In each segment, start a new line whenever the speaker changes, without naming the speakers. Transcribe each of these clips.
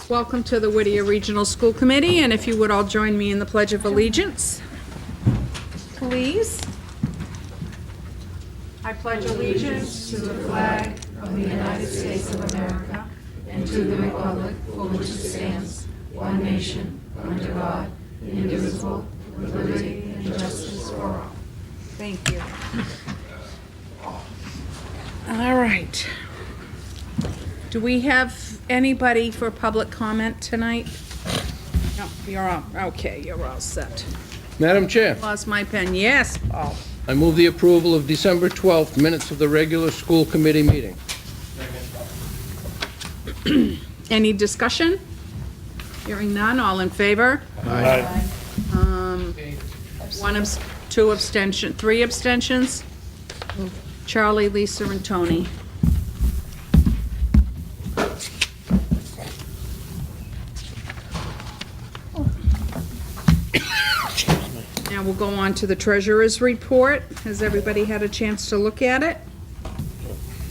Welcome to the Whittier Regional School Committee, and if you would all join me in the Pledge of Allegiance, please. I pledge allegiance to the flag of the United States of America and to the republic for which it stands, one nation, under God, indivisible, with liberty and justice for all. Thank you. All right. Do we have anybody for public comment tonight? No, you're all, okay, you're all set.
Madam Chair,
Lost my pen. Yes, Paul.
I move the approval of December 12th minutes of the regular school committee meeting.
Any discussion? Hearing none, all in favor?
Aye.
Two abstention, three abstentions? Charlie, Lisa, and Tony. Now we'll go on to the treasurer's report. Has everybody had a chance to look at it?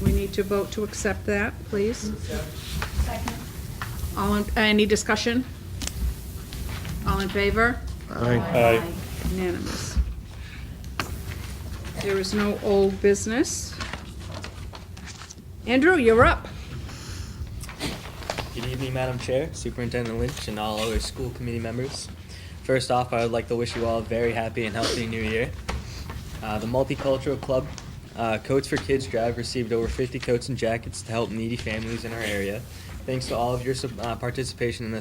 We need to vote to accept that, please. Second. Any discussion? All in favor?
Aye.
Unanimous. There is no old business. Andrew, you're up.
Good evening, Madam Chair, Superintendent Lynch, and all other school committee members. First off, I would like to wish you all a very happy and healthy new year. The Multicultural Club Coats for Kids Drive received over 50 coats and jackets to help needy families in our area. Thanks to all of your participation in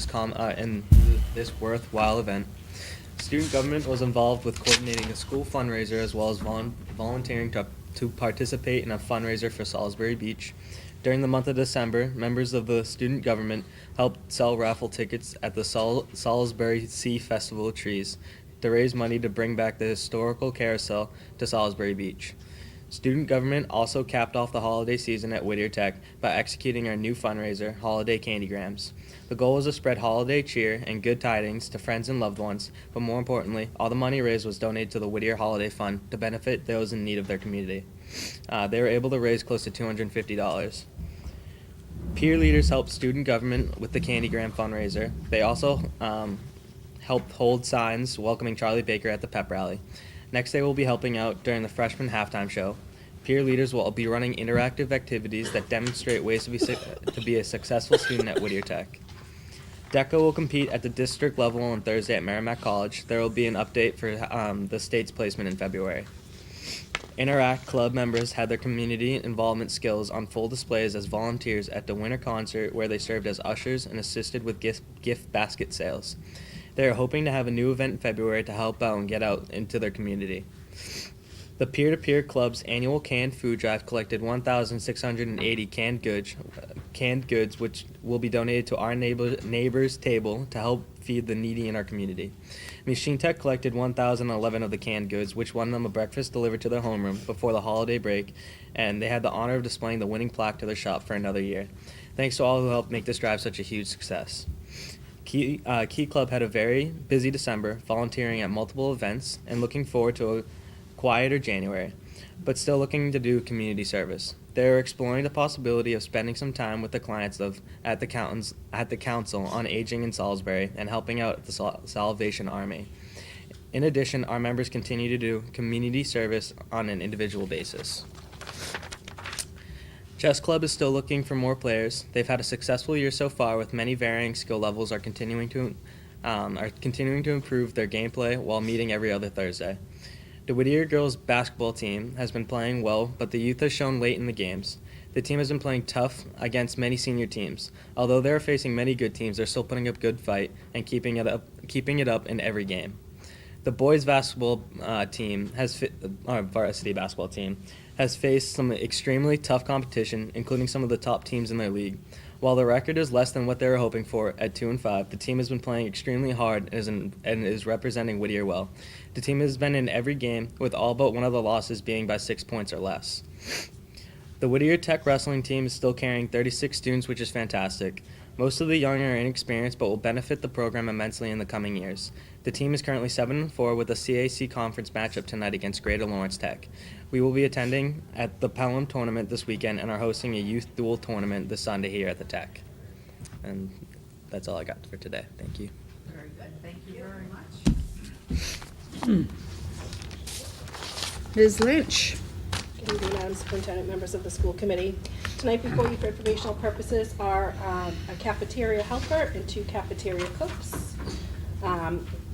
this worthwhile event. Student government was involved with coordinating a school fundraiser as well as volunteering to participate in a fundraiser for Salisbury Beach. During the month of December, members of the student government helped sell raffle tickets at the Salisbury Sea Festival of Trees to raise money to bring back the historical carousel to Salisbury Beach. Student government also capped off the holiday season at Whittier Tech by executing our new fundraiser, Holiday Candygrams. The goal was to spread holiday cheer and good tidings to friends and loved ones, but more importantly, all the money raised was donated to the Whittier Holiday Fund to benefit those in need of their community. They were able to raise close to $250. Peer leaders helped student government with the Candygram fundraiser. They also helped hold signs welcoming Charlie Baker at the pep rally. Next, they will be helping out during the freshman halftime show. Peer leaders will be running interactive activities that demonstrate ways to be a successful student at Whittier Tech. DECA will compete at the district level on Thursday at Merrimack College. There will be an update for the state's placement in February. Interact Club members had their community involvement skills on full displays as volunteers at the winter concert, where they served as ushers and assisted with gift basket sales. They are hoping to have a new event in February to help out and get out into their community. The Peer-to-Peer Club's annual canned food drive collected 1,680 canned goods, which will be donated to our neighbor's table to help feed the needy in our community. Machine Tech collected 1,011 of the canned goods, which won them a breakfast delivered to their homeroom before the holiday break, and they had the honor of displaying the winning plaque to their shop for another year. Thanks to all who helped make this drive such a huge success. Key Club had a very busy December, volunteering at multiple events and looking forward to a quieter January, but still looking to do community service. They are exploring the possibility of spending some time with the clients at the Council on Aging in Salisbury and helping out at the Salvation Army. In addition, our members continue to do community service on an individual basis. Chess Club is still looking for more players. They've had a successful year so far, with many varying skill levels are continuing to improve their gameplay while meeting every other Thursday. The Whittier girls basketball team has been playing well, but the youth has shown late in the games. The team has been playing tough against many senior teams. Although they are facing many good teams, they're still putting up good fight and keeping it up in every game. The boys basketball varsity basketball team has faced some extremely tough competition, including some of the top teams in their league. While the record is less than what they were hoping for at 2-5, the team has been playing extremely hard and is representing Whittier well. The team has been in every game, with all but one of the losses being by 6 points or less. The Whittier Tech wrestling team is still carrying 36 students, which is fantastic. Most of the young are inexperienced, but will benefit the program immensely in the coming years. The team is currently 7-4 with a CAC conference matchup tonight against Greater Lawrence Tech. We will be attending at the Pelham tournament this weekend and are hosting a youth dual tournament this Sunday here at the Tech. And that's all I got for today. Thank you.
Very good, thank you very much.
Ms. Lynch.
Good evening, Madam Superintendent, members of the school committee. Tonight before you for informational purposes are a cafeteria helper and 2 cafeteria cooks,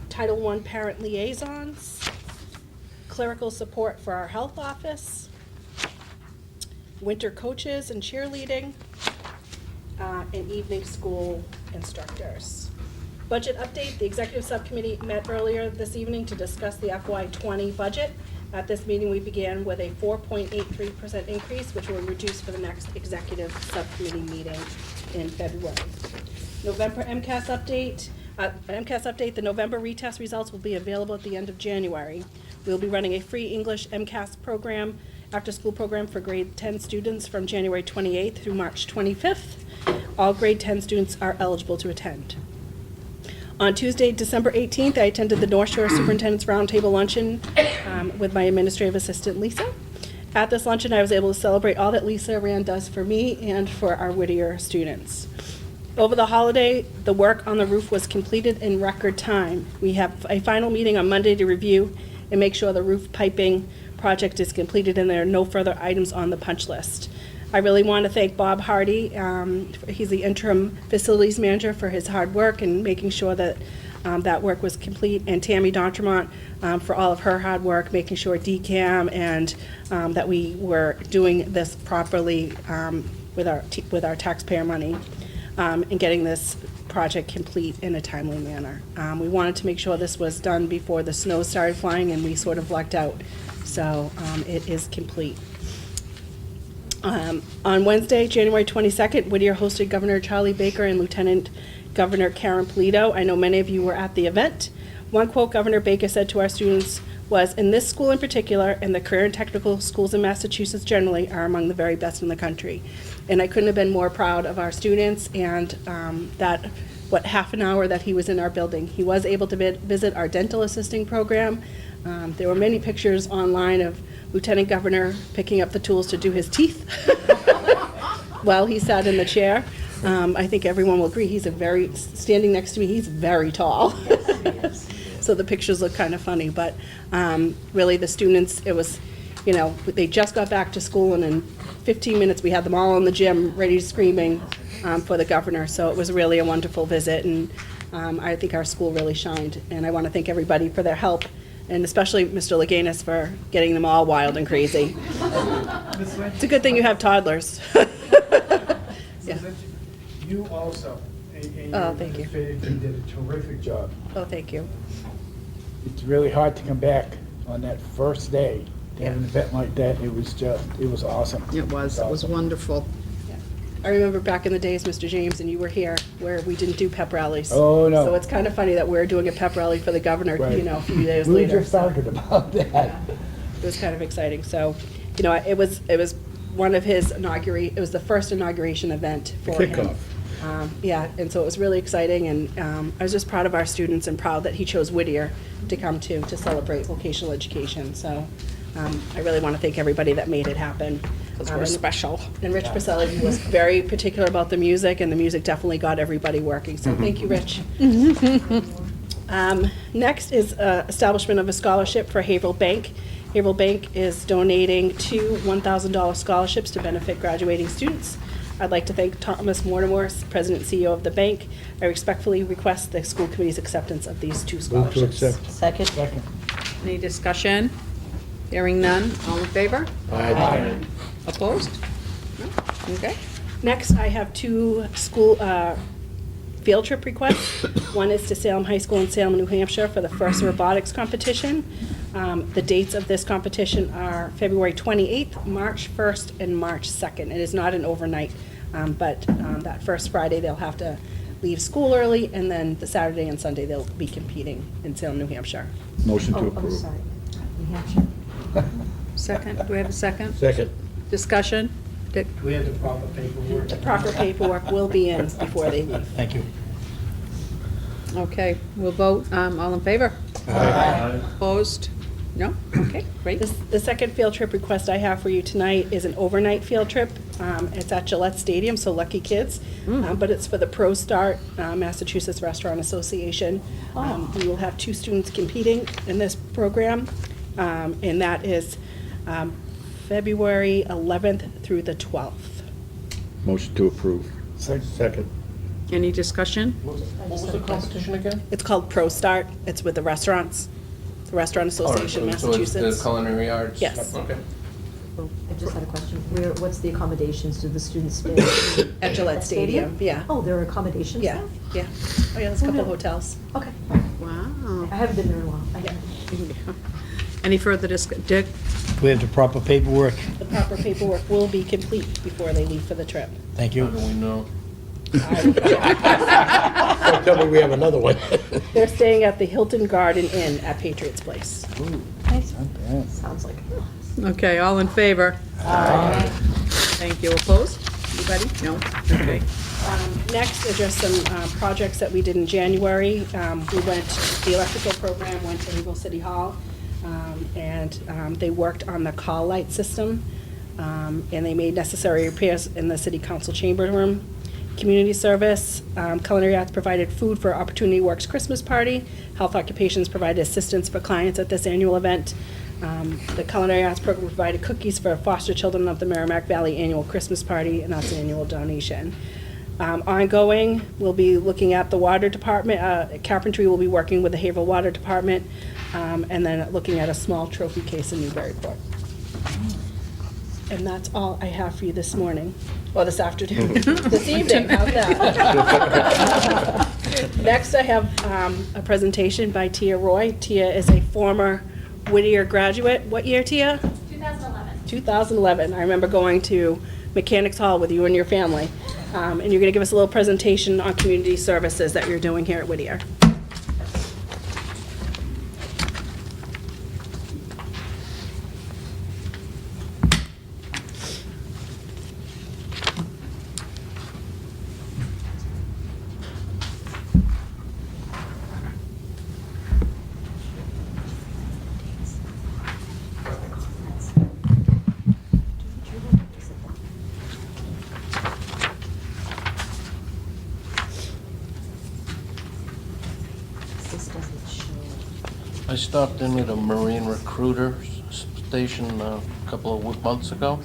Title I parent liaisons, clerical support for our health office, winter coaches and cheerleading, and evening school instructors. Budget update, the executive subcommittee met earlier this evening to discuss the FY20 budget. At this meeting, we began with a 4.83% increase, which will reduce for the next executive subcommittee meeting in February. November MCAS update, the November retest results will be available at the end of January. We'll be running a free English MCAS program, after-school program for grade 10 students from January 28th through March 25th. All grade 10 students are eligible to attend. On Tuesday, December 18th, I attended the North Shore Superintendent's Roundtable Luncheon with my administrative assistant, Lisa. At this luncheon, I was able to celebrate all that Lisa Rand does for me and for our Whittier students. Over the holiday, the work on the roof was completed in record time. We have a final meeting on Monday to review and make sure the roof piping project is completed and there are no further items on the punch list. I really want to thank Bob Hardy, he's the interim facilities manager, for his hard work and making sure that that work was complete, and Tammy D'Entremont for all of her hard work, making sure DCAM and that we were doing this properly with our taxpayer money and getting this project complete in a timely manner. We wanted to make sure this was done before the snow started flying, and we sort of lucked out. So it is complete. On Wednesday, January 22nd, Whittier hosted Governor Charlie Baker and Lieutenant Governor Karen Polito. I know many of you were at the event. One quote Governor Baker said to our students was, "In this school in particular, and the career and technical schools in Massachusetts generally, are among the very best in the country." And I couldn't have been more proud of our students and half an hour that he was in our building. He was able to visit our dental assisting program. There were many pictures online of Lieutenant Governor picking up the tools to do his teeth while he sat in the chair. I think everyone will agree standing next to me, he's very tall. So the pictures look kind of funny, but really the students, it was, they just got back to school, and in 15 minutes we had them all in the gym ready screaming for the governor. So it was really a wonderful visit, and I think our school really shined. And I want to thank everybody for their help, and especially Mr. Leganis for getting them all wild and crazy. It's a good thing you have toddlers. Yeah.
You also, and
Oh, thank you.
you did a terrific job.
Oh, thank you.
It's really hard to come back on that first day to have an event like that. It was awesome.
It was
awesome.
wonderful.
I remember back in the days, Mr. James, and you were here, where we didn't do pep rallies.
Oh, no.
So it's kind of funny that we're doing a pep rally for the governor,
Right.
a few days
We
later.
just talking about that.
It was kind of exciting. So, it was one of his it was the first inauguration event for him.
Kickoff.
And so it was really exciting, and I was just proud of our students and proud that he chose Whittier to come to celebrate vocational education. So I really want to thank everybody that made it happen.
Because we're special.
And Rich Pacelli was very particular about the music, and the music definitely got everybody working. So thank you, Rich. Next is establishment of a scholarship for Haverhill Bank. Haverhill Bank is donating 2 $1,000 scholarships to benefit graduating students. I'd like to thank Thomas Mortimer, President and CEO of the bank. I respectfully request the school committee's acceptance of these 2
Move
scholarships.
to accept.
Second.
Any discussion? Hearing none, all in favor?
Aye.
Opposed? No? Okay.
Next, I have 2 school field trip requests. One is to Salem High School in Salem, New Hampshire for the first robotics competition. The dates of this competition are February 28th, March 1st, and March 2nd. It is not an overnight, but that first Friday they'll have to leave school early, and then the Saturday and Sunday they'll be competing in Salem, New Hampshire.
Motion to approve.
Second, do we have a second?
Second.
Discussion? Dick?
Do we have the proper paperwork?
The proper paperwork will be in before they leave.
Thank you.
Okay, we'll vote. All in favor?
Aye.
Opposed? No? Okay, great.
The second field trip request I have for you tonight is an overnight field trip. It's at Gillette Stadium, so lucky kids. But it's for the Pro Start Massachusetts Restaurant Association. We will have 2 students competing in this program, and that is February 11th through the 12th.
Motion to approve. Second.
Any discussion?
What was the competition again?
It's called Pro Start. It's with the restaurants, the Restaurant Association
So it's the
Massachusetts.
culinary arts?
Yes.
Okay.
Oh, I just had a question. What's the accommodations? Do the students stay?
At Gillette Stadium, yeah.
Oh, there are accommodations
Yeah,
there?
yeah. Oh, yeah, there's a couple hotels.
Okay.
Wow.
I haven't been there in a while.
Any further Dick?
We have the proper paperwork.
The proper paperwork will be complete before they leave for the trip.
Thank
How
you.
do we know?
Don't tell me we have another one.
They're staying at the Hilton Garden Inn at Patriots Place.
Nice.
Not bad.
Sounds like.
Okay, all in favor?
Aye.
Thank you. Opposed? Anybody? No? Okay.
Next are just some projects that we did in January. The electrical program went to Eagle City Hall, and they worked on the call light system, and they made necessary repairs in the city council chamber room. Community service, Culinary Arts provided food for Opportunity Works Christmas party. Health Occupations provided assistance for clients at this annual event. The Culinary Arts program provided cookies for foster children of the Merrimack Valley annual Christmas party, and that's an annual donation. Ongoing, we'll be looking at the water department. Carpentry will be working with the Haverhill Water Department, and then looking at a small trophy case in Newburyport. And that's all I have for you this morning, or this afternoon, this evening, how's that? Next, I have a presentation by Tia Roy. Tia is a former Whittier graduate. What year, Tia?
2011.
2011. I remember going to Mechanics Hall with you and your family. And you're going to give us a little presentation on community services that you're doing here at Whittier.
This doesn't show.
I stopped in at a Marine recruiter station a couple of months ago,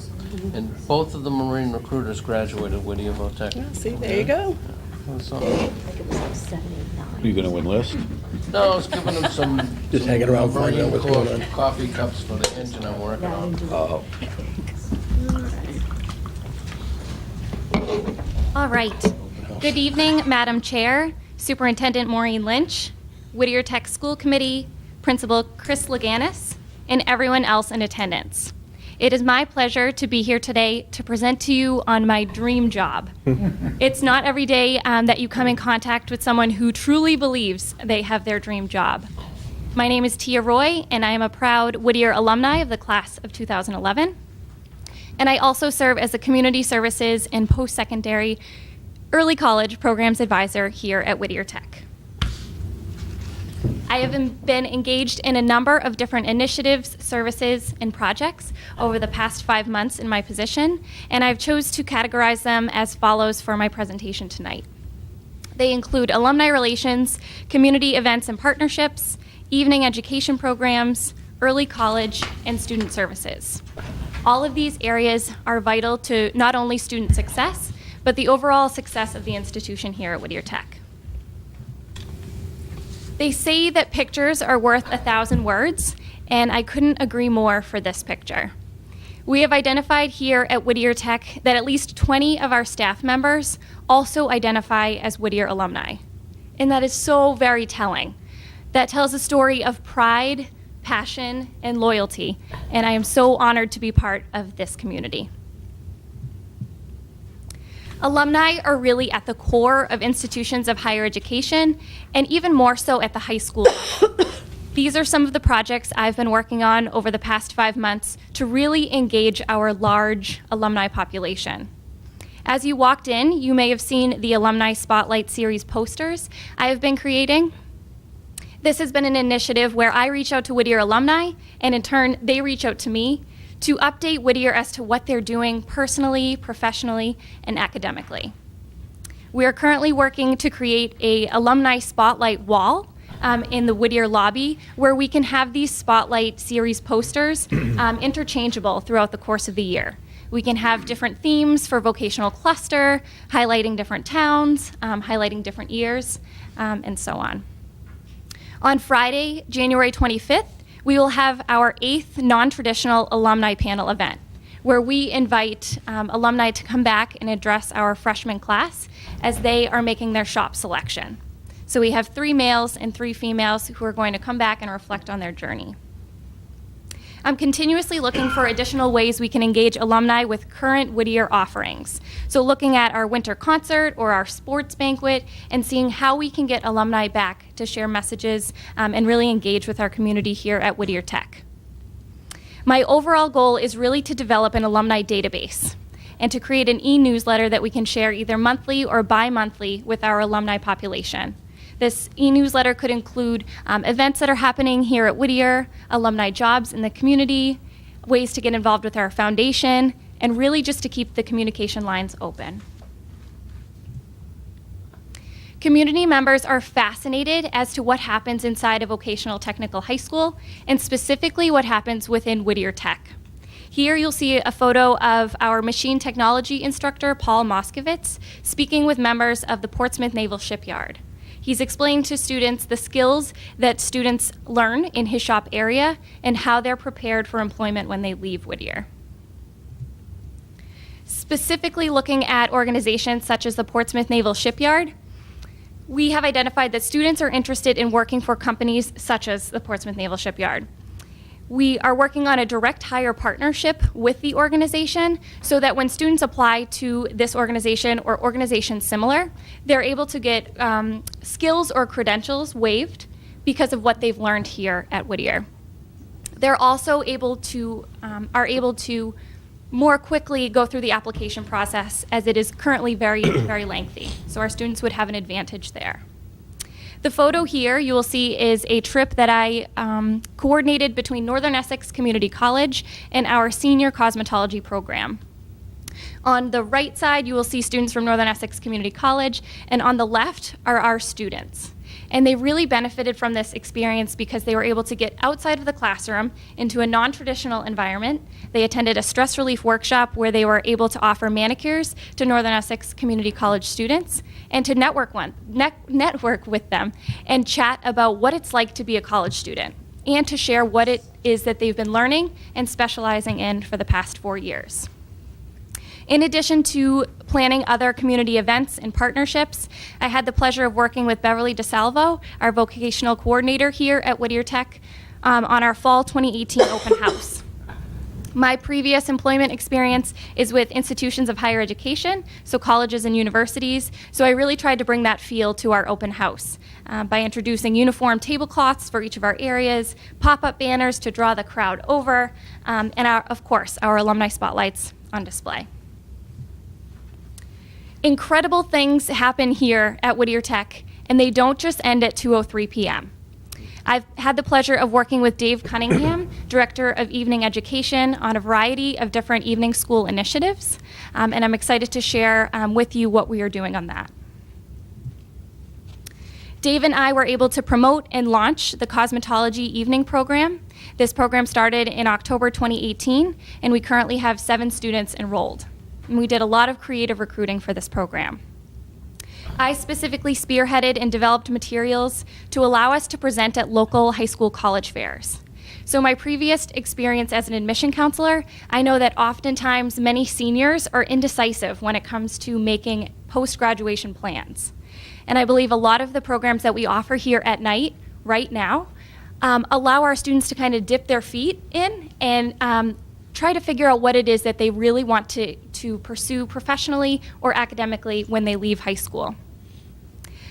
and both of the Marine recruiters graduated Whittier Tech.
Yeah, see, there you go.
So,
I think it was like 7, 8, 9.
Are you gonna enlist?
no, I was giving them some.
Just hanging around, finding out what's going on.
Coffee cups for the engine I'm working
Yeah, I
on.
didn't do
Oh.
All right. Good evening, Madam Chair, Superintendent Maureen Lynch, Whittier Tech School Committee, Principal Chris Laganis, and everyone else in attendance. It is my pleasure to be here today to present to you on my dream job. It's not every day that you come in contact with someone who truly believes they have their dream job. My name is Tia Roy, and I am a proud Whittier alumni of the class of 2011. And I also serve as the Community Services and Post-Secondary Early College Programs Advisor here at Whittier Tech. I have been engaged in a number of different initiatives, services, and projects over the past 5 months in my position, and I've chose to categorize them as follows for my presentation tonight. They include alumni relations, community events and partnerships, evening education programs, early college, and student services. All of these areas are vital to not only student success, but the overall success of the institution here at Whittier Tech. They say that pictures are worth 1,000 words, and I couldn't agree more for this picture. We have identified here at Whittier Tech that at least 20 of our staff members also identify as Whittier alumni. And that is so very telling. That tells a story of pride, passion, and loyalty, and I am so honored to be part of this community. Alumni are really at the core of institutions of higher education, and even more so at the high school level. These are some of the projects I've been working on over the past 5 months to really engage our large alumni population. As you walked in, you may have seen the Alumni Spotlight Series posters I have been creating. This has been an initiative where I reach out to Whittier alumni, and in turn, they reach out to me to update Whittier as to what they're doing personally, professionally, and academically. We are currently working to create a alumni spotlight wall in the Whittier lobby, where we can have these spotlight series posters interchangeable throughout the course of the year. We can have different themes for vocational cluster, highlighting different towns, highlighting different years, and so on. On Friday, January 25th, we will have our 8th non-traditional alumni panel event, where we invite alumni to come back and address our freshman class as they are making their shop selection. So we have 3 males and 3 females who are going to come back and reflect on their journey. I'm continuously looking for additional ways we can engage alumni with current Whittier offerings. So looking at our winter concert or our sports banquet and seeing how we can get alumni back to share messages and really engage with our community here at Whittier Tech. My overall goal is really to develop an alumni database and to create an e-newsletter that we can share either monthly or bi-monthly with our alumni population. This e-newsletter could include events that are happening here at Whittier, alumni jobs in the community, ways to get involved with our foundation, and really just to keep the communication lines open. Community members are fascinated as to what happens inside a vocational technical high school, and specifically what happens within Whittier Tech. Here you'll see a photo of our machine technology instructor, Paul Moskowitz, speaking with members of the Portsmouth Naval Shipyard. He's explaining to students the skills that students learn in his shop area and how they're prepared for employment when they leave Whittier. Specifically looking at organizations such as the Portsmouth Naval Shipyard, we have identified that students are interested in working for companies such as the Portsmouth Naval Shipyard. We are working on a direct hire partnership with the organization so that when students apply to this organization or organizations similar, they're able to get skills or credentials waived because of what they've learned here at Whittier. They're also able to more quickly go through the application process, as it is currently very, very lengthy. So our students would have an advantage there. The photo here you will see is a trip that I coordinated between Northern Essex Community College and our senior cosmetology program. On the right side, you will see students from Northern Essex Community College, and on the left are our students. And they really benefited from this experience because they were able to get outside of the classroom into a non-traditional environment. They attended a stress relief workshop where they were able to offer manicures to Northern Essex Community College students and to network with them and chat about what it's like to be a college student and to share what it is that they've been learning and specializing in for the past 4 years. In addition to planning other community events and partnerships, I had the pleasure of working with Beverly DeSalvo, our vocational coordinator here at Whittier Tech, on our fall 2018 open house. My previous employment experience is with institutions of higher education, so colleges and universities, so I really tried to bring that feel to our open house by introducing uniform tablecloths for each of our areas, pop-up banners to draw the crowd over, and of course, our alumni spotlights on display. Incredible things happen here at Whittier Tech, and they don't just end at 2:03 p.m. I've had the pleasure of working with Dave Cunningham, Director of Evening Education, on a variety of different evening school initiatives, and I'm excited to share with you what we are doing on that. Dave and I were able to promote and launch the Cosmetology Evening Program. This program started in October 2018, and we currently have 7 students enrolled. And we did a lot of creative recruiting for this program. I specifically spearheaded and developed materials to allow us to present at local high school college fairs. So my previous experience as an admission counselor, I know that oftentimes many seniors are indecisive when it comes to making post-graduation plans. And I believe a lot of the programs that we offer here at night, right now, allow our students to kind of dip their feet in and try to figure out what it is that they really want to pursue professionally or academically when they leave high school.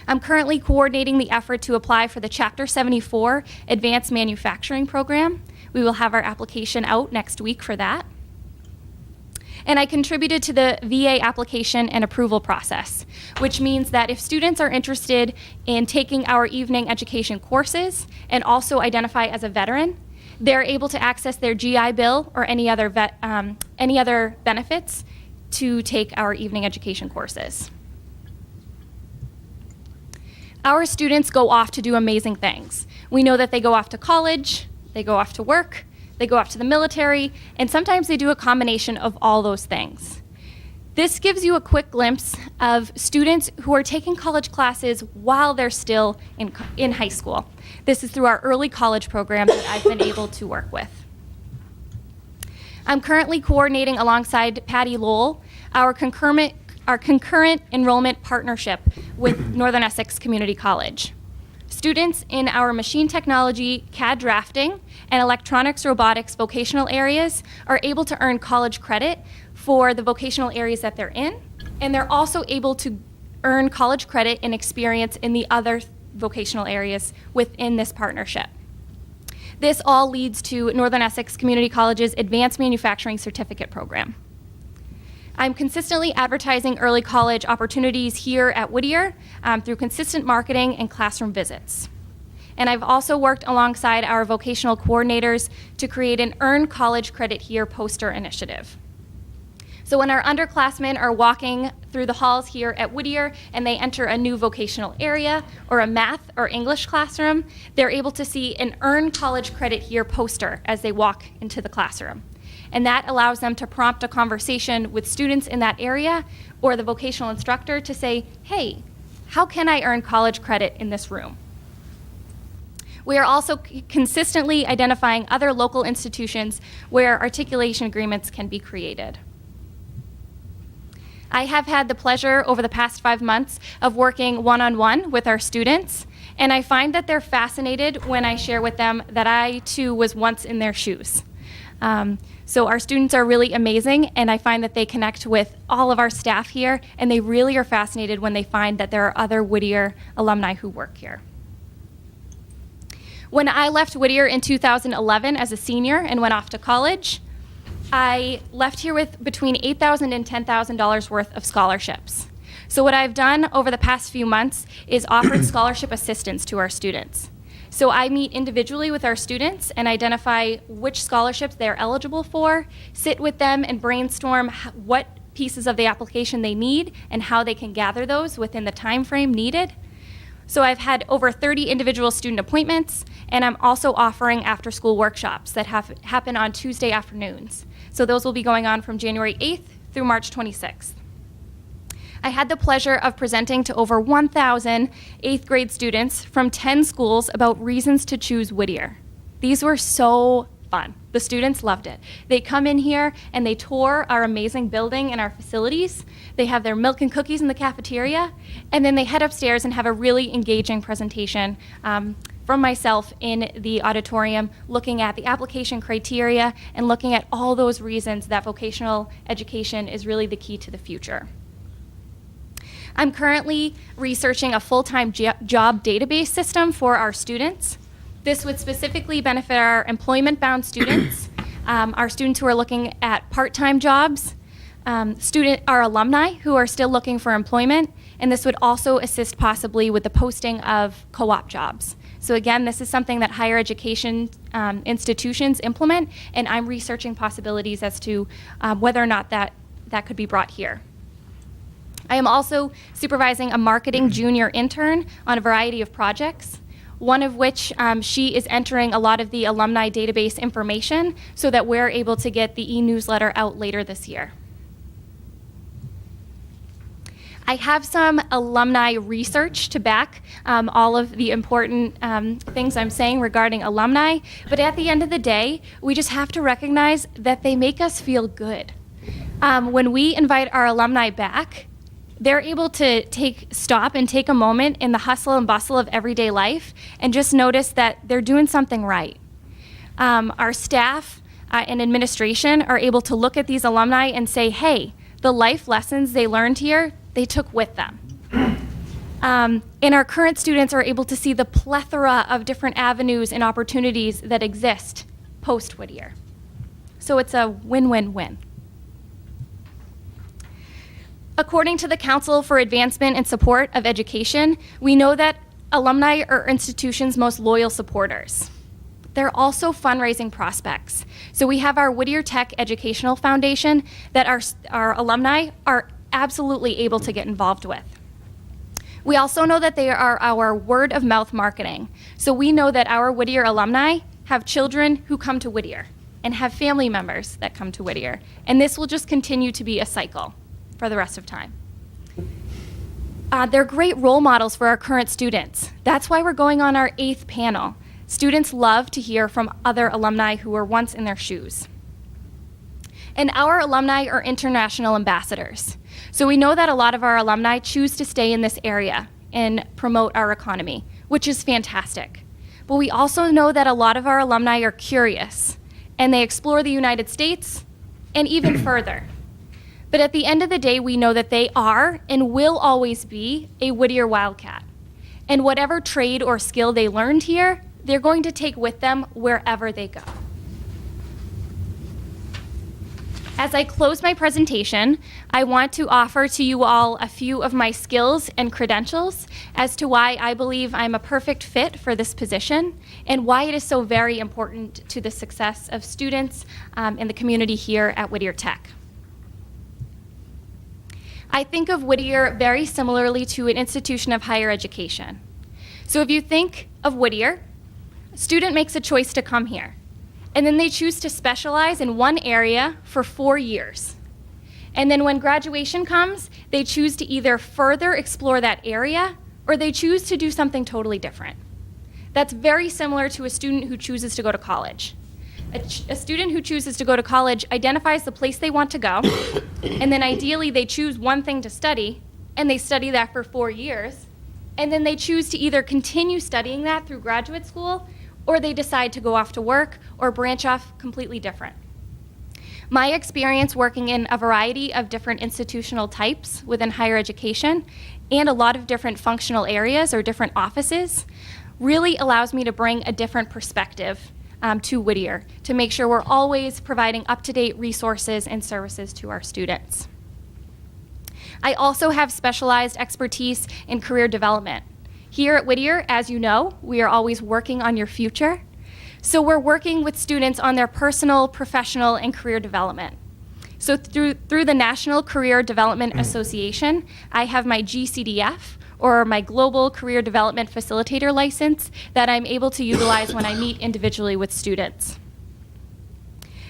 I'm currently coordinating the effort to apply for the Chapter 74 Advanced Manufacturing Program. We will have our application out next week for that. and I contributed to the VA application and approval process, which means that if students are interested in taking our evening education courses and also identify as a veteran, they're able to access their GI Bill or any other benefits to take our evening education courses. Our students go off to do amazing things. We know that they go off to college, they go off to work, they go off to the military, and sometimes they do a combination of all those things. This gives you a quick glimpse of students who are taking college classes while they're still in high school. This is through our early college program that I've been able to work with. I'm currently coordinating alongside Patty Lowell our concurrent enrollment partnership with Northern Essex Community College. Students in our machine technology, CAD drafting, and electronics robotics vocational areas are able to earn college credit for the vocational areas that they're in, and they're also able to earn college credit and experience in the other vocational areas within this partnership. This all leads to Northern Essex Community College's Advanced Manufacturing Certificate Program. I'm consistently advertising early college opportunities here at Whittier through consistent marketing and classroom visits. And I've also worked alongside our vocational coordinators to create an Earn College Credit Here poster initiative. So when our underclassmen are walking through the halls here at Whittier and they enter a new vocational area or a math or English classroom, they're able to see an Earn College Credit Here poster as they walk into the classroom. And that allows them to prompt a conversation with students in that area or the vocational instructor to say, hey, how can I earn college credit in this room? We are also consistently identifying other local institutions where articulation agreements can be created. I have had the pleasure over the past 5 months of working one-on-one with our students, and I find that they're fascinated when I share with them that I too was once in their shoes. So our students are really amazing, and I find that they connect with all of our staff here, and they really are fascinated when they find that there are other Whittier alumni who work here. When I left Whittier in 2011 as a senior and went off to college, I left here with between $8,000 and $10,000 worth of scholarships. So what I've done over the past few months is offered scholarship assistance to our students. So I meet individually with our students and identify which scholarships they're eligible for, sit with them and brainstorm what pieces of the application they need and how they can gather those within the time frame needed. So I've had over 30 individual student appointments, and I'm also offering after-school workshops that happen on Tuesday afternoons. So those will be going on from January 8th through March 26th. I had the pleasure of presenting to over 1,000 eighth grade students from 10 schools about reasons to choose Whittier. These were so fun. The students loved it. They come in here and they tour our amazing building and our facilities. They have their milk and cookies in the cafeteria, and then they head upstairs and have a really engaging presentation from myself in the auditorium, looking at the application criteria and looking at all those reasons that vocational education is really the key to the future. I'm currently researching a full-time job database system for our students. This would specifically benefit our employment-bound students, our students who are looking at part-time jobs, our alumni who are still looking for employment, and this would also assist possibly with the posting of co-op jobs. So again, this is something that higher education institutions implement, and I'm researching possibilities as to whether or not that could be brought here. I am also supervising a marketing junior intern on a variety of projects, one of which she is entering a lot of the alumni database information so that we're able to get the e-newsletter out later this year. I have some alumni research to back all of the important things I'm saying regarding alumni, but at the end of the day, we just have to recognize that they make us feel good. When we invite our alumni back, they're able to stop and take a moment in the hustle and bustle of everyday life and just notice that they're doing something right. Our staff and administration are able to look at these alumni and say, hey, the life lessons they learned here, they took with them. And our current students are able to see the plethora of different avenues and opportunities that exist post-Whittier. So it's a win-win-win. According to the Council for Advancement and Support of Education, we know that alumni are institutions' most loyal supporters. They're also fundraising prospects. So we have our Whittier Tech Educational Foundation that our alumni are absolutely able to get involved with. We also know that they are our word of mouth marketing. So we know that our Whittier alumni have children who come to Whittier and have family members that come to Whittier. And this will just continue to be a cycle for the rest of time. They're great role models for our current students. That's why we're going on our 8th panel. Students love to hear from other alumni who were once in their shoes. And our alumni are international ambassadors. So we know that a lot of our alumni choose to stay in this area and promote our economy, which is fantastic. But we also know that a lot of our alumni are curious, and they explore the United States and even further. But at the end of the day, we know that they are and will always be a Whittier Wildcat. And whatever trade or skill they learned here, they're going to take with them wherever they go. As I close my presentation, I want to offer to you all a few of my skills and credentials as to why I believe I'm a perfect fit for this position and why it is so very important to the success of students in the community here at Whittier Tech. I think of Whittier very similarly to an institution of higher education. So if you think of Whittier, a student makes a choice to come here, and then they choose to specialize in one area for 4 years. And then when graduation comes, they choose to either further explore that area or they choose to do something totally different. That's very similar to a student who chooses to go to college. A student who chooses to go to college identifies the place they want to go, and then ideally they choose one thing to study, and they study that for 4 years, and then they choose to either continue studying that through graduate school or they decide to go off to work or branch off completely different. My experience working in a variety of different institutional types within higher education and a lot of different functional areas or different offices really allows me to bring a different perspective to Whittier to make sure we're always providing up-to-date resources and services to our students. I also have specialized expertise in career development. Here at Whittier, as you know, we are always working on your future. So we're working with students on their personal, professional, and career development. So through the National Career Development Association, I have my GCDF, or my Global Career Development Facilitator license, that I'm able to utilize when I meet individually with students.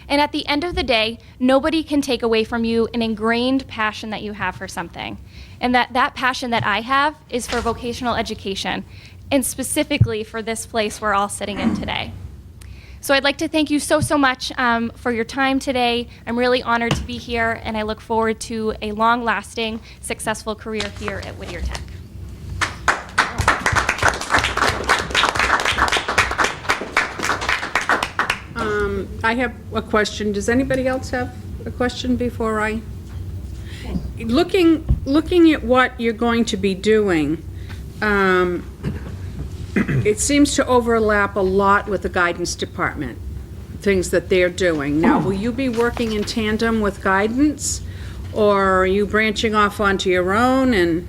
And at the end of the day, nobody can take away from you an ingrained passion that you have for something. And that passion that I have is for vocational education, and specifically for this place we're all sitting in today. So I'd like to thank you so much for your time today. I'm really honored to be here, and I look forward to a long-lasting, successful career here at Whittier Tech.
I have a question. Does anybody else have a question before I? Looking at what you're going to be doing, it seems to overlap a lot with the guidance department, things that they're doing. Now, will you be working in tandem with guidance, or are you branching off onto your own, and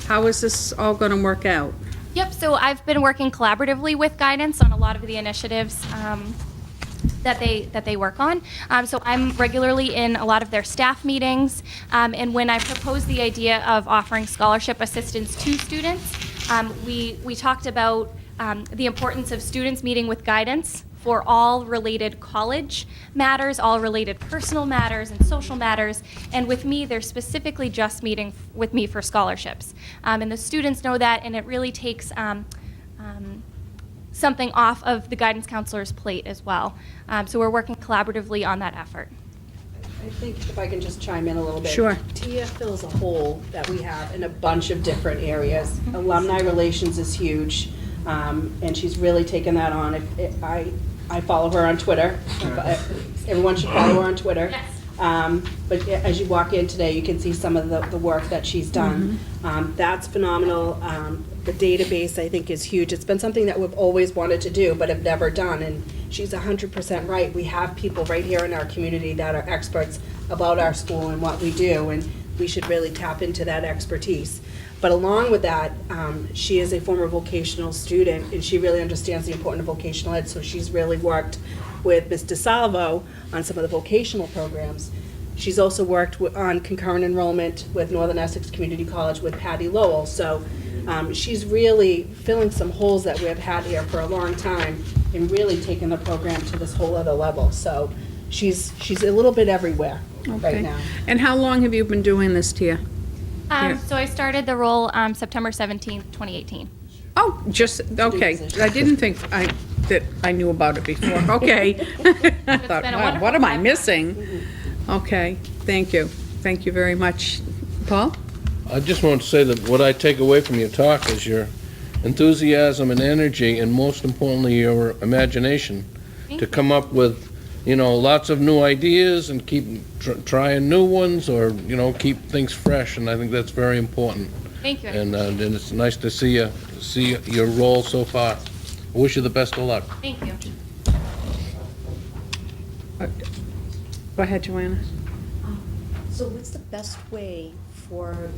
how is this all going to work out?
Yep, so I've been working collaboratively with guidance on a lot of the initiatives that they work on. So I'm regularly in a lot of their staff meetings, and when I proposed the idea of offering scholarship assistance to students, we talked about the importance of students meeting with guidance for all related college matters, all related personal matters and social matters, and with me, they're specifically just meeting with me for scholarships. And the students know that, and it really takes something off of the guidance counselor's plate as well. So we're working collaboratively on that effort.
I think if I can just chime in a little bit.
Sure.
TIA fills a hole that we have in a bunch of different areas. Alumni relations is huge, and she's really taken that on. I follow her on Twitter. Everyone should follow her on Twitter.
Yes.
But as you walk in today, you can see some of the work that she's done. That's phenomenal. The database, I think, is huge. It's been something that we've always wanted to do, but have never done, and she's 100% right. We have people right here in our community that are experts about our school and what we do, and we should really tap into that expertise. But along with that, she is a former vocational student, and she really understands the importance of vocational ed, so she's really worked with Ms. DeSalvo on some of the vocational programs. She's also worked on concurrent enrollment with Northern Essex Community College with Patty Lowell. So she's really filling some holes that we've had here for a long time and really taking the program to this whole other level. So she's a little bit everywhere right now.
And how long have you been doing this, Tia? Yeah.
So I started the role September 17th, 2018.
Oh, just, okay. I didn't think that I knew about it before. Okay. I thought,
been a
wow,
wonderful
what am I
time.
missing? Okay, thank you. Thank you very much. Paul?
I just want to say that what I take away from your talk is your enthusiasm and energy, and most importantly, your imagination to come up with, lots of new ideas and keep trying new ones, or, keep things fresh, and I think that's very important.
Thank you.
And it's nice to see your role so far. I wish you the best of luck.
Thank you.
Go ahead, Joanna.
So what's the best way for,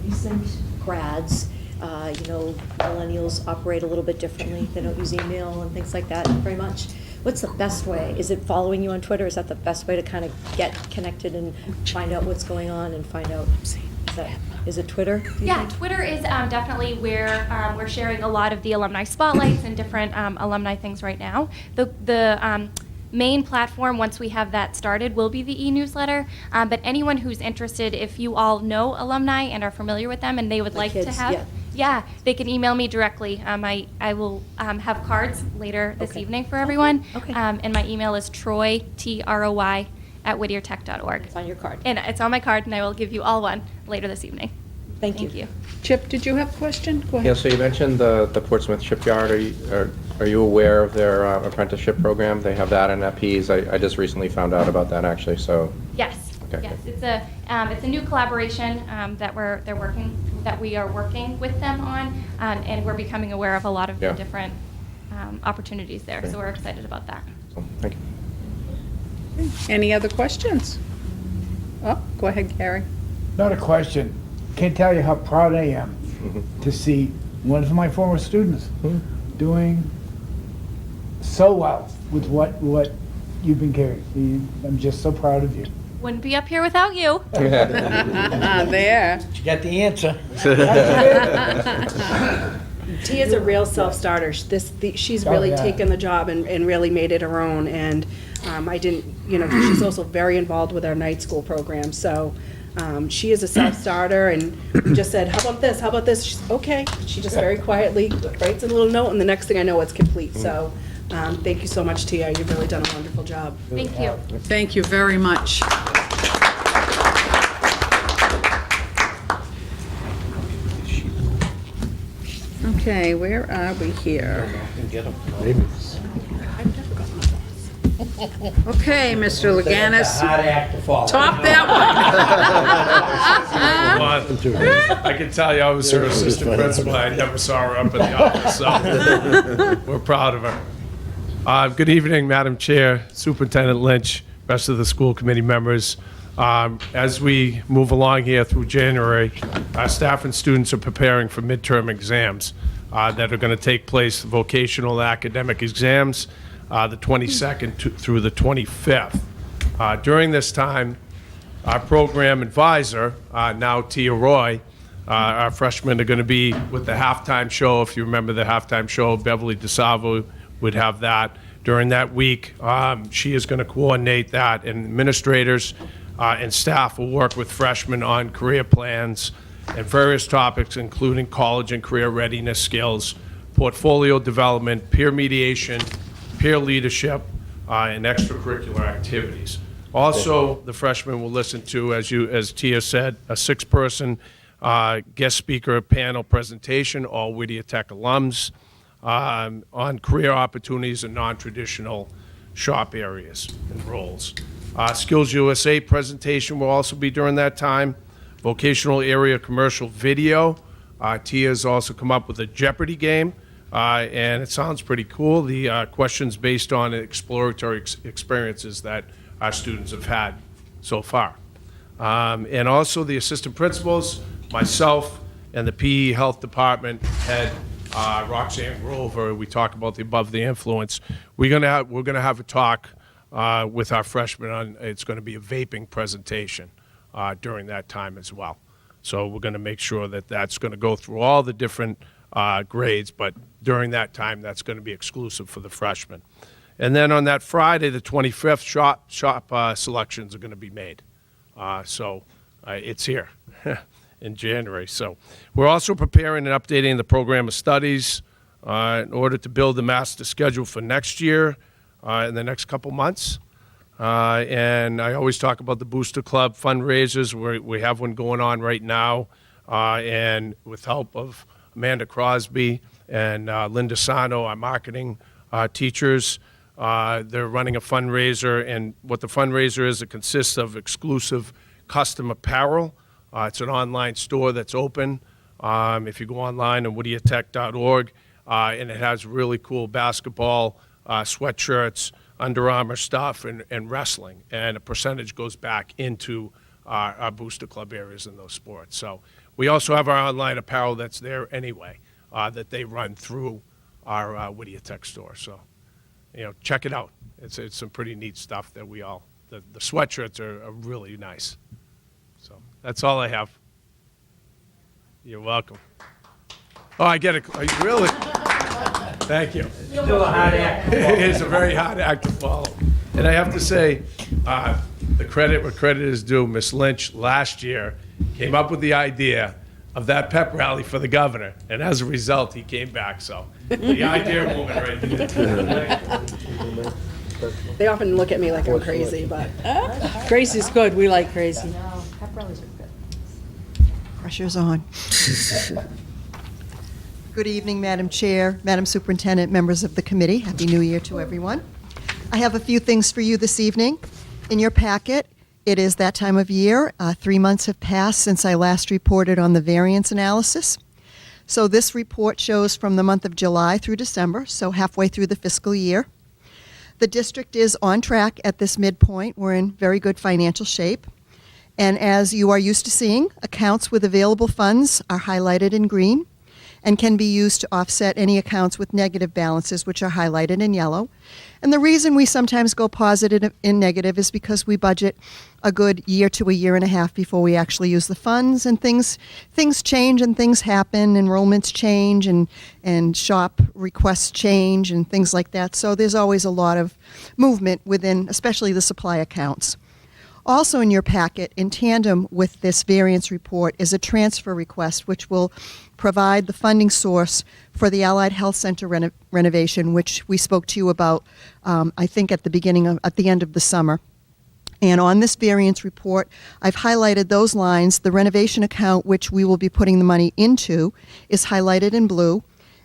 recent grads, millennials operate a little bit differently, they don't use email and things like that very much. What's the best way? Is it following you on Twitter? Is that the best way to kind of get connected and find out what's going on and find out, is it Twitter? do you
Yeah,
think?
Twitter is definitely where we're sharing a lot of the alumni spotlights and different alumni things right now. The main platform, once we have that started, will be the e-newsletter. But anyone who's interested, if you all know alumni and are familiar with them and they would like to
kids,
have, they can email me directly. I will have cards later this
Okay.
evening for everyone.
Okay.
And my email is Troy, Troy, @whittiertech.org.
It's on your card.
And it's on my card, and I will give you all one later this evening.
Thank you.
Thank you.
Chip, did you have a question? Go
Yeah,
ahead.
so you mentioned the Portsmouth Shipyard. Are you aware of their apprenticeship program? They have that in FPs. I just recently found out about that, actually, so.
Yes.
Okay,
Yes,
good.
it's a new collaboration that we are working with them on, and we're becoming aware of a lot of the
Yeah.
different opportunities there.
Great.
So we're excited about that.
So, thank you.
Any other questions? Oh, go ahead, Gary.
Not a question. Can't tell you how proud I am to see one of my former students doing so well with what you've been carrying. I'm just so proud of you.
Wouldn't be up here without you.
There.
You got the answer.
Tia's a real self-starter. She's
Oh,
really
yeah.
taken the job and really made it her own. And she's also very involved with our night school program. So she is a self-starter, and we just said, how about this? How about this? She's, okay. She just very quietly writes a little note, and the next thing I know, it's complete. So thank you so much, Tia. You've really done a wonderful job.
Thank you.
Thank you very much. Okay, where are we here? Okay, Mr. Leganis,
Hard act to follow.
top that one.
I can tell you, I was her assistant principal. I never saw her up in the office, so we're proud of her. Good evening, Madam Chair, Superintendent Lynch, rest of the school committee members. As we move along here through January, our staff and students are preparing for midterm exams that are going to take place, vocational academic exams, the 22nd through the 25th. During this time, our program advisor, now Tia Roy, our freshmen are going to be with the halftime show. If you remember the halftime show, Beverly DeSalvo would have that. During that week, she is going to coordinate that, and administrators and staff will work with freshmen on career plans and various topics, including college and career readiness skills, portfolio development, peer mediation, peer leadership, and extracurricular activities. Also, the freshmen will listen to, as Tia said, a 6-person guest speaker panel presentation, all Whittier Tech alums, on career opportunities and non-traditional shop areas and roles. Skills USA presentation will also be during that time. Vocational area commercial video. Tia's also come up with a Jeopardy game, and it sounds pretty cool. The questions based on exploratory experiences that our students have had so far. And also the assistant principals, myself, and the PE Health Department head, Roxanne Grover. We talk about the above the influence. We're gonna have a talk with our freshmen on. It's going to be a vaping presentation during that time as well. So we're going to make sure that that's going to go through all the different grades, but during that time, that's going to be exclusive for the freshmen. And then on that Friday, the 25th, shop selections are going to be made. So it's here in January. So we're also preparing and updating the program of studies in order to build the master schedule for next year in the next couple months. And I always talk about the Booster Club fundraisers. We have one going on right now, and with help of Amanda Crosby and Linda Sano, our marketing teachers, they're running a fundraiser. And what the fundraiser is, it consists of exclusive custom apparel. It's an online store that's open. If you go online on whittiertech.org, and it has really cool basketball, sweatshirts, Under Armour stuff, and wrestling. And a percentage goes back into our Booster Club areas in those sports. So we also have our online apparel that's there anyway, that they run through our Whittier Tech store. So, check it out. It's some pretty neat stuff that the sweatshirts are really nice. So that's all I have. You're welcome. Oh, I get it. Really? Thank you.
Still a hard act.
It is a very hard act to follow. And I have to say, the credit where credit is due, Ms. Lynch last year came up with the idea of that pep rally for the governor. And as a result, he came back. So the idea moving right there.
They often look at me like I'm crazy, but
Crazy's good. We like crazy.
No, pep rallies are good.
Pressure's on. Good evening, Madam Chair, Madam Superintendent, members of the committee. Happy New Year to everyone. I have a few things for you this evening. In your packet, it is that time of year. 3 months have passed since I last reported on the variance analysis. So this report shows from the month of July through December, so halfway through the fiscal year. The district is on track at this midpoint. We're in very good financial shape. And as you are used to seeing, accounts with available funds are highlighted in green and can be used to offset any accounts with negative balances, which are highlighted in yellow. And the reason we sometimes go positive and negative is because we budget a good year to a year and a half before we actually use the funds, and things change and things happen, enrollments change and shop requests change and things like that. So there's always a lot of movement within, especially the supply accounts. Also in your packet, in tandem with this variance report, is a transfer request which will provide the funding source for the Allied Health Center renovation, which we spoke to you about, I think at the end of the summer. And on this variance report, I've highlighted those lines. The renovation account, which we will be putting the money into, is highlighted in blue,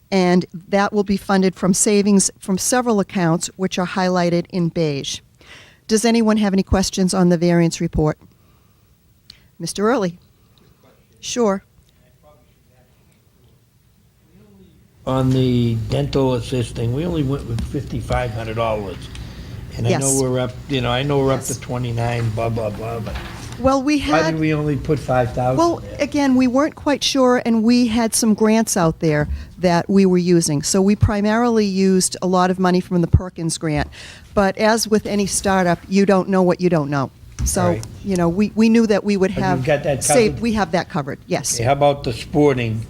and that will be funded from savings from several accounts, which are highlighted in beige. Does anyone have any questions on the variance report? Mr. Early? Sure.
On the dental assisting, we only went with $5,500. And I know
Yes.
we're up, up to 29, blah, blah, blah, but
Well, we
why
had...
did we only put 5,000
Well,
there?
again, we weren't quite sure, and we had some grants out there that we were using. So we primarily used a lot of money from the Perkins grant. But as with any startup, you don't know what you don't know. So,
Right.
we knew that we would
But
have...
you've got that
saved-
covered?
We have that covered, yes.
Okay, how about the sporting?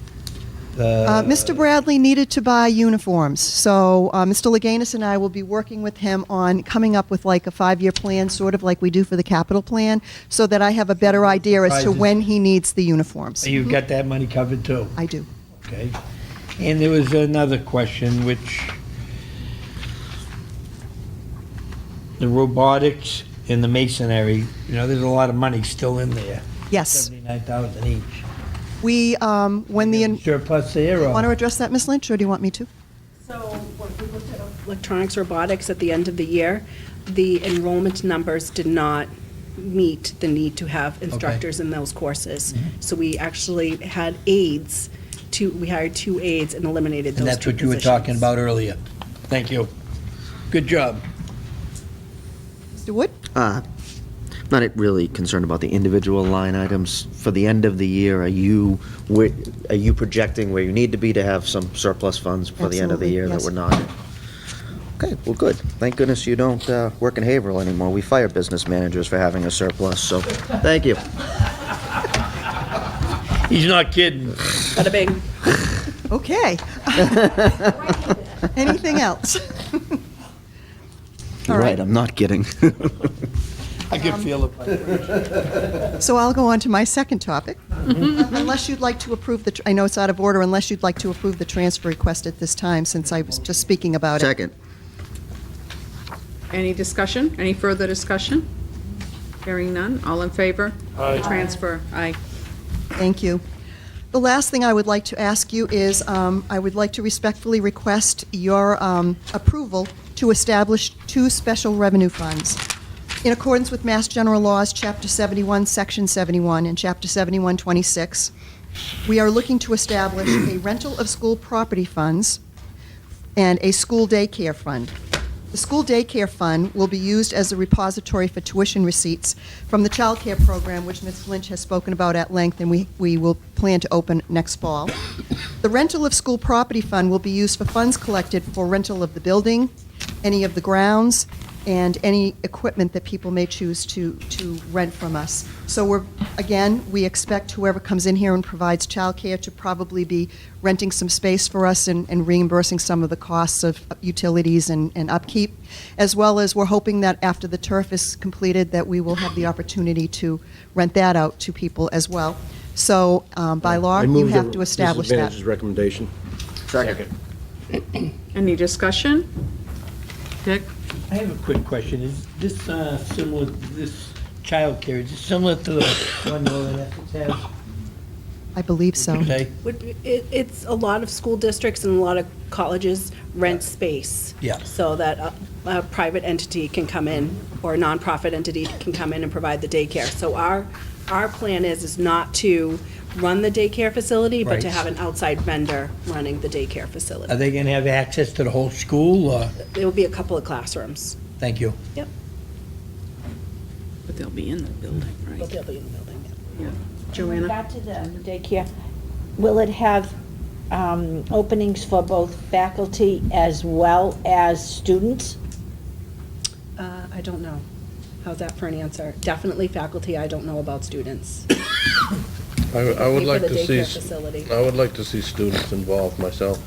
Mr. Bradley needed to buy uniforms, so Mr. Leganis and I will be working with him on coming up with like a 5-year plan, sort of like we do for the capital plan, so that I have a better idea as to
Surprises.
when he needs the uniforms.
You've got that money covered too?
I do.
Okay. And there was another question, which the robotics and the masonry, there's a lot of money still in there.
Yes.
$79,000 each.
We, when the...
Surplus there, or?
Want to address that, Ms. Lynch, or do you want me to?
So when we looked at electronics robotics at the end of the year, the enrollment numbers did not meet the need to have instructors in those courses. So we actually had aides, we hired 2 aides and eliminated those
And that's
2
what you were
positions.
talking about earlier. Thank you. Good job.
Mr. Wood?
not really concerned about the individual line items. For the end of the year, are you projecting where you need to be to have some surplus funds for the end of the
Absolutely,
year that
yes.
we're not? Okay, well, good. Thank goodness you don't work in Haverhill anymore. We fire business managers for having a surplus, so thank you.
He's not kidding.
Bada bing.
Okay. Anything else?
You're
All
right,
right.
I'm not kidding.
I can feel it.
So I'll go on to my second topic. Unless you'd like to approve I know it's out of order, unless you'd like to approve the transfer request at this time, since I was just speaking about it.
Second.
Any discussion? Any further discussion? Hearing none. All in favor? Aye. Transfer, aye.
Thank you. The last thing I would like to ask you is, I would like to respectfully request your approval to establish 2 special revenue funds. In accordance with Mass General Laws, Chapter 71, Section 71, and Chapter 7126, we are looking to establish a rental of school property funds and a school daycare fund. The school daycare fund will be used as a repository for tuition receipts from the child care program, which Ms. Lynch has spoken about at length, and we will plan to open next fall. The rental of school property fund will be used for funds collected for rental of the building, any of the grounds, and any equipment that people may choose to rent from us. So we expect whoever comes in here and provides childcare to probably be renting some space for us and reimbursing some of the costs of utilities and upkeep, as well as we're hoping that after the turf is completed, that we will have the opportunity to rent that out to people as well. So by law, you have to establish that.
Disadvantageous recommendation.
Second.
Any discussion? Dick?
I have a quick question. Is this similar, this childcare, is it similar to the one Northern Essex has?
I believe so.
Okay.
It's a lot of school districts and a lot of colleges rent space.
Yeah.
So that a private entity can come in, or a nonprofit entity can come in and provide the daycare. So our plan is not to run the daycare facility, but to
Right.
have an outside vendor running the daycare facility.
Are they going to have access to the whole school, or?
There will be a couple of classrooms.
Thank you.
Yep.
But they'll be in the building,
But
right?
they'll be in the building.
Yeah.
With
Joanna?
regard to the daycare, will it have openings for both faculty as well as students?
I don't know. How's that for an answer? Definitely faculty. I don't know about students.
I would
For
like
the
to see,
daycare facility.
I would like to see students involved myself.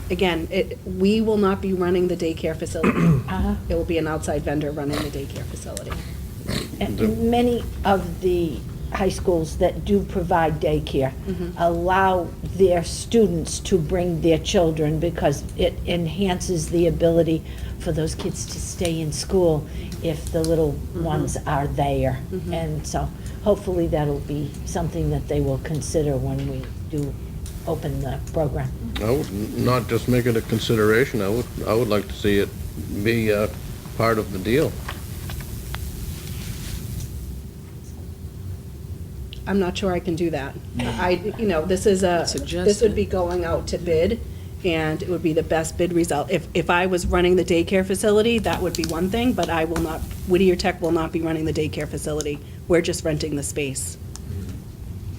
Again, we will not be running the daycare facility. It will be an outside vendor running the daycare facility.
And many of the high schools that do provide daycare allow their students to bring their children because it enhances the ability for those kids to stay in school if the little ones are there. And so hopefully that'll be something that they will consider when we do open the program.
I would not just make it a consideration, I would like to see it be part of the deal.
I'm not sure I can do that. This would be going out to bid, and it would be the best bid result. If I was running the daycare facility, that would be one thing, but I will not, Whittier Tech will not be running the daycare facility. We're just renting the space.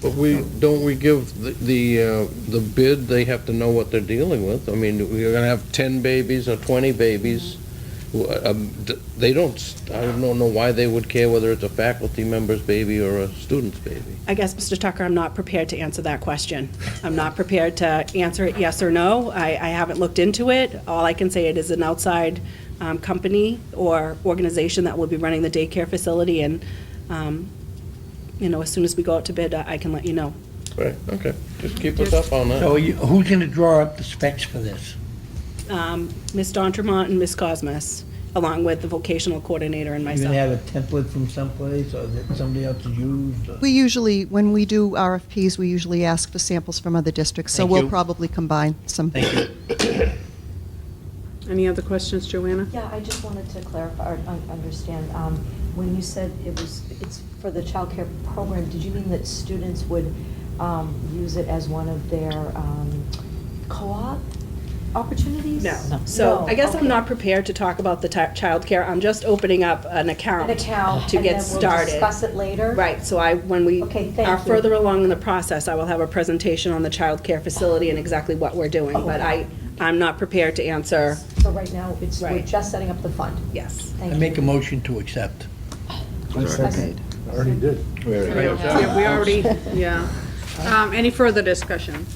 But don't we give the bid, they have to know what they're dealing with? I mean, we're gonna have 10 babies or 20 babies. They don't, I don't know why they would care whether it's a faculty member's baby or a student's baby.
I guess, Mr. Tucker, I'm not prepared to answer that question. I'm not prepared to answer it yes or no. I haven't looked into it. All I can say, it is an outside company or organization that will be running the daycare facility, and, as soon as we go out to bid, I can let you know.
Right, okay, just keep us up on that.
So who's going to draw up the specs for this?
Ms. Dontremont and Ms. Cosmas, along with the vocational coordinator and
You going to
myself.
have a template from someplace, or that somebody else has used? or-
We usually, when we do RFPs, we usually ask for samples from other districts, so
Thank
we'll
you.
probably combine some.
Thank you.
Any other questions, Joanna?
Yeah, I just wanted to clarify, or understand, when you said it's for the child care program, did you mean that students would use it as one of their co-op? opportunities?
No. So I guess I'm
okay.
not prepared to talk about the childcare. I'm just opening up an account.
An account,
to
and
get
then we'll
started.
discuss it later?
Right, so when we
Okay, thank
are
you.
further along in the process, I will have a presentation on the childcare facility and exactly what we're doing. But I'm not prepared to answer,
So right now, we're
Right.
just setting up the fund.
yes.
Thank
I
you.
make a motion to accept.
Made.
Already did.
Yeah, we already, yeah. Any further discussion?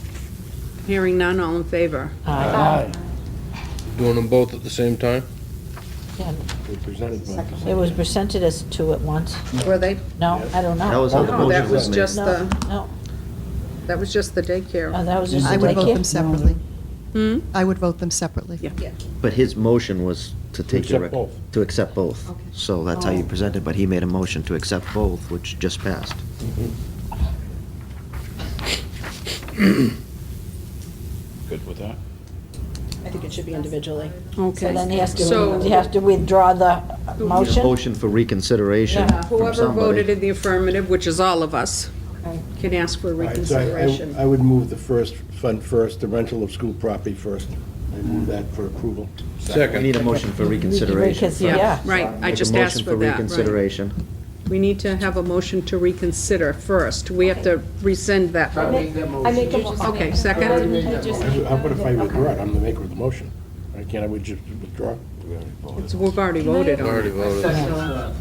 Hearing none, all in favor?
Aye.
Doing them both at the same time?
Yeah,
We presented one.
it was presented as two at once.
Were they?
No, I don't know.
That was how the
No, that
motion
was
was made.
just
No,
the,
no,
that was just the daycare.
that was just
I
the
would vote them
daycare.
separately.
Hmm?
I would vote them separately.
Yeah.
But his motion was to take your...
accept both.
To accept both.
Okay.
So that's how you presented, but he made a motion to accept both, which just passed.
Good with that?
I think it should be individually.
Okay.
So then he has
So-
to withdraw the
Need a
motion?
motion for reconsideration
Yeah.
from
Whoever
somebody.
voted in the affirmative, which is all of us,
Okay.
can ask for
All right, so
reconsideration.
I would move the first fund first, the rental of school property first. I move that for approval.
We
Second.
need a motion for reconsideration.
Yeah.
Right, I
Make a
just asked for
motion
that, right.
reconsideration.
We need to have a motion to reconsider first. We have to rescind that
I
vote.
make a motion.
Okay, second?
How about if I withdraw it? I'm the maker of the motion. Right, can't I just withdraw?
We've already voted on
Already
it.
voted.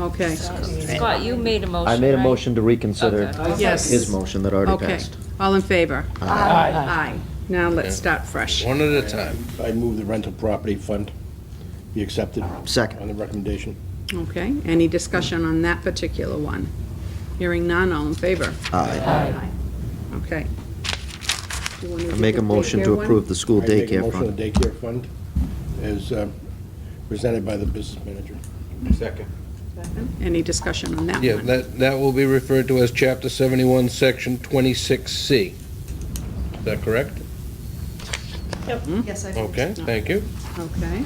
Okay,
Scott, you made a motion,
I made a
right?
motion to reconsider
yes.
his motion that already
Okay,
passed.
all in favor?
Aye.
Aye. Now let's start fresh.
One at a time.
I move the rental property fund be accepted on
Second.
the recommendation.
Okay, any discussion on that particular one? Hearing none, all in favor?
Aye.
Aye. Okay. Do you wanna
I
do
make
the
a motion
daycare
to
one?
approve the school
I make a
daycare
motion on
fund.
the daycare fund as presented by the business manager. Second.
Any discussion on that
Yeah,
one?
that will be referred to as Chapter 71, Section 26C. Is that correct?
Yes, I
Okay, thank you.
Okay.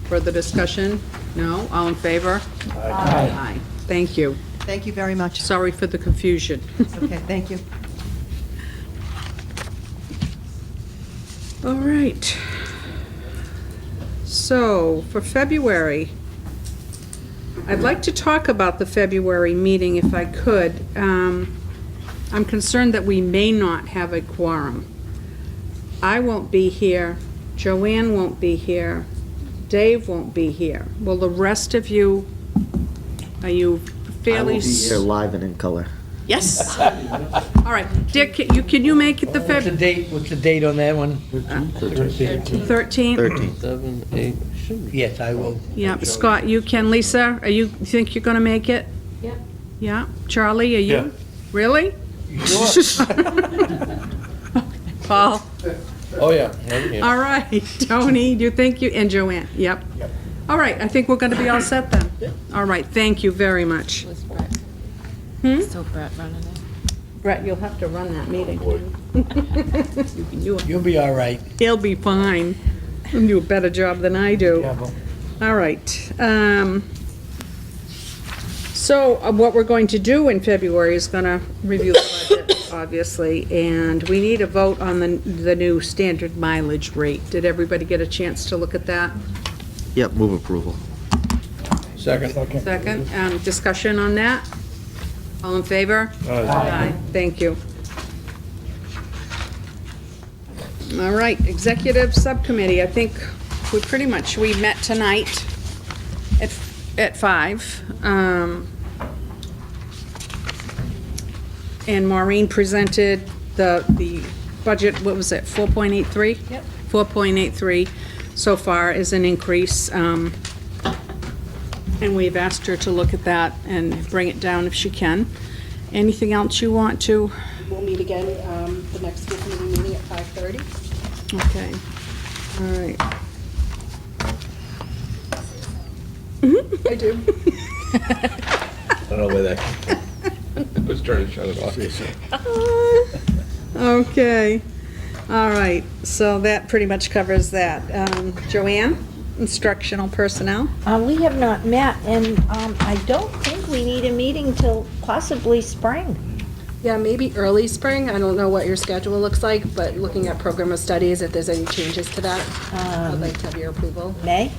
Further discussion? No? All in favor? Aye. Thank you.
Thank you very much.
Sorry for the confusion.
Okay, thank you.
All right. So, for February, I'd like to talk about the February meeting if I could. I'm concerned that we may not have a quorum. I won't be here, Joanne won't be here, Dave won't be here. Will the rest of you, are you
I will
fairly?
be here live and in color.
Yes. All right. Dick, can you make it the
What's the date, what's the date on that one?
13th?
13.
7, 8, should be.
Yes, I will.
Yeah, Scott, you can. Lisa, you think you're gonna make it?
Yeah.
Yeah? Charlie, are you?
Yeah.
Really? Paul?
Oh, yeah. Yeah.
All right. Tony, do you think you, and Joanne? Yep. All right, I think we're gonna be all set then. All right, thank you very much.
Was Brett, still Brett running it?
Brett, you'll have to run that meeting. You can do it.
You'll be all right.
He'll be fine. He'll do a better job than I do. All right. So what we're going to do in February is going to review the budget, obviously, and we need a vote on the new standard mileage rate. Did everybody get a chance to look at that?
Yep, move approval.
Second.
Second, discussion on that? All in favor? Aye. Thank you. All right, executive subcommittee, I think we met tonight at 5. And Maureen presented the budget, what was it, 4.83?
Yep.
4.83 so far is an increase. And we've asked her to look at that and bring it down if she can. Anything else you want to?
We'll meet again, the next school committee meeting at 5:30.
Okay, all right.
I do.
I don't know where that.
I was trying to shut it off.
Okay, all right, so that pretty much covers that. Joanne, instructional personnel?
We have not met, and I don't think we need a meeting till possibly spring.
Yeah, maybe early spring. I don't know what your schedule looks like, but looking at program of studies, if there's any changes to that, I'd like to have your approval.
May?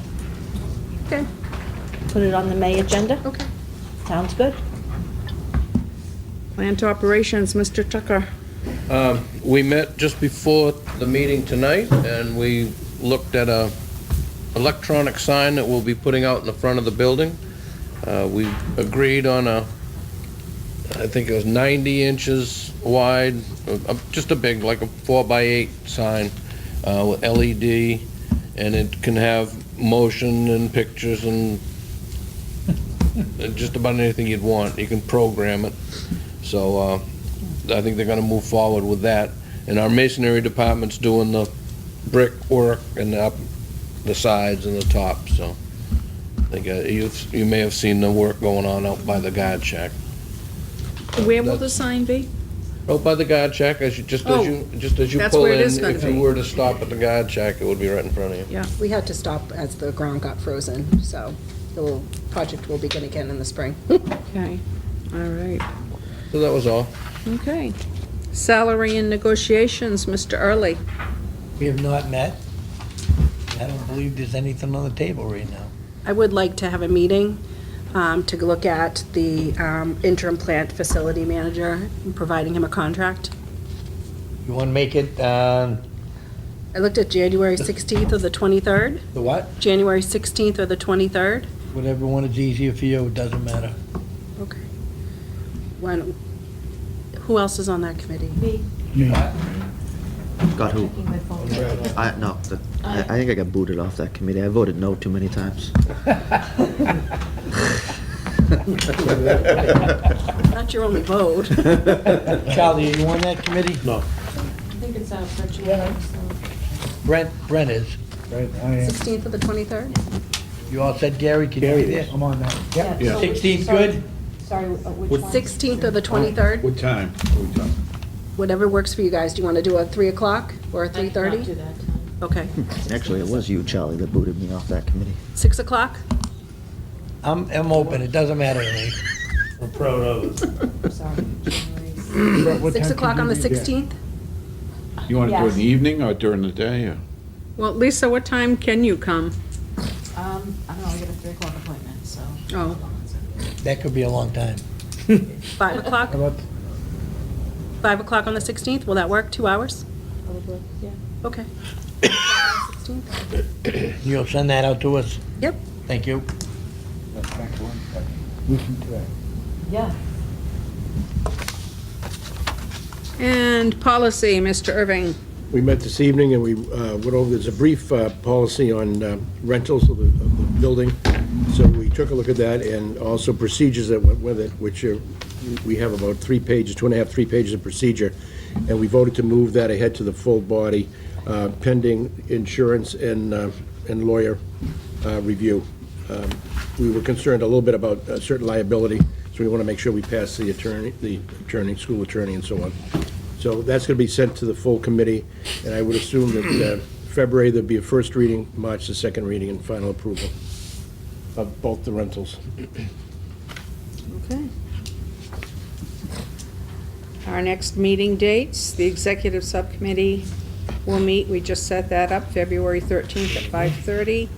Okay.
Put it on the May agenda?
Okay.
Sounds good.
Plant operations, Mr. Tucker.
We met just before the meeting tonight, and we looked at a electronic sign that we'll be putting out in the front of the building. We agreed on I think it was 90 inches wide, just a big, like a 4x8 sign with LED, and it can have motion and pictures and just about anything you'd want. You can program it. So I think they're going to move forward with that. And our masonry department's doing the brick work and up the sides and the top. So I think you may have seen the work going on out by the guard shack.
Where will the sign be?
Out by the guard shack, just as you
that's
pull
where it
in,
is gonna
if
be.
you were to stop at the guard shack, it would be right in front of you.
Yeah.
We had to stop as the ground got frozen, so the project will begin again in the spring.
Okay, all right.
So that was all.
Okay. Salary and negotiations, Mr. Early.
We have not met. I don't believe there's anything on the table right now.
I would like to have a meeting to look at the interim plant facility manager and providing him a contract.
You want to make it,
I looked at January 16th or the 23rd.
the what?
January 16th or the 23rd.
Whatever one is easier for you, it doesn't matter.
Okay. Who else is on that committee?
Me.
Got who?
Checking my phone.
I think I got booted off that committee. I voted no too many times.
Not your only vote.
Charlie, are you on that committee?
No.
I think it's virtual.
Brent is.
Right, I am.
16th or the 23rd?
You all said Gary, can you be there?
I'm on that. Yep.
Yeah.
16th good?
Sorry, which one?
16th or the 23rd?
What time are we talking?
Whatever works for you guys. Do you want to do a 3 o'clock or a
I cannot
3:30?
do that time.
Okay.
Actually, it was you, Charlie, that booted me off that committee.
6 o'clock?
I'm open, it doesn't matter to me.
We're proud of it.
Sorry.
What
6
time
o'clock
can
on the
you be there?
16th?
You want to do it in
Yes.
the evening or during the day? Or?
Well, Lisa, what time can you come?
I don't know, I got a 3 o'clock appointment, so.
Oh.
That could be a long time.
5 o'clock?
How about
5 o'clock on the 16th? Will that work? 2 hours?
Probably, yeah.
Okay. 16th?
You'll send that out to us?
Yep.
Thank you.
back to 1 second. Listen to that.
Yeah.
And policy, Mr. Irving.
We met this evening and we went over, there's a brief policy on rentals of the building. So we took a look at that and also procedures that went with it, which we have about 3 pages, 2.5, 3 pages of procedure. And we voted to move that ahead to the full body pending insurance and lawyer review. We were concerned a little bit about certain liability, so we want to make sure we pass the attorney, school attorney and so on. So that's going to be sent to the full committee, and I would assume that February, there'll be a first reading, March, the second reading, and final approval of both the rentals.
Okay. Our next meeting dates, the executive subcommittee will meet, we just set that up, February 13th at 5:30.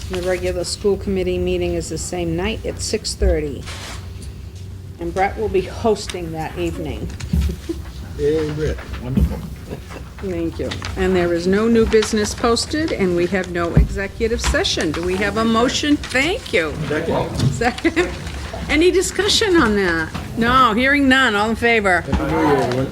And the regular school committee meeting is the same night at 6:30. And Brett will be hosting that evening.
Hey, Britt, wonderful.
Thank you. And there is no new business posted, and we have no executive session. Do we have a motion? Thank you. Second. Any discussion on that? No, hearing none. All in favor?
Happy New Year, everyone.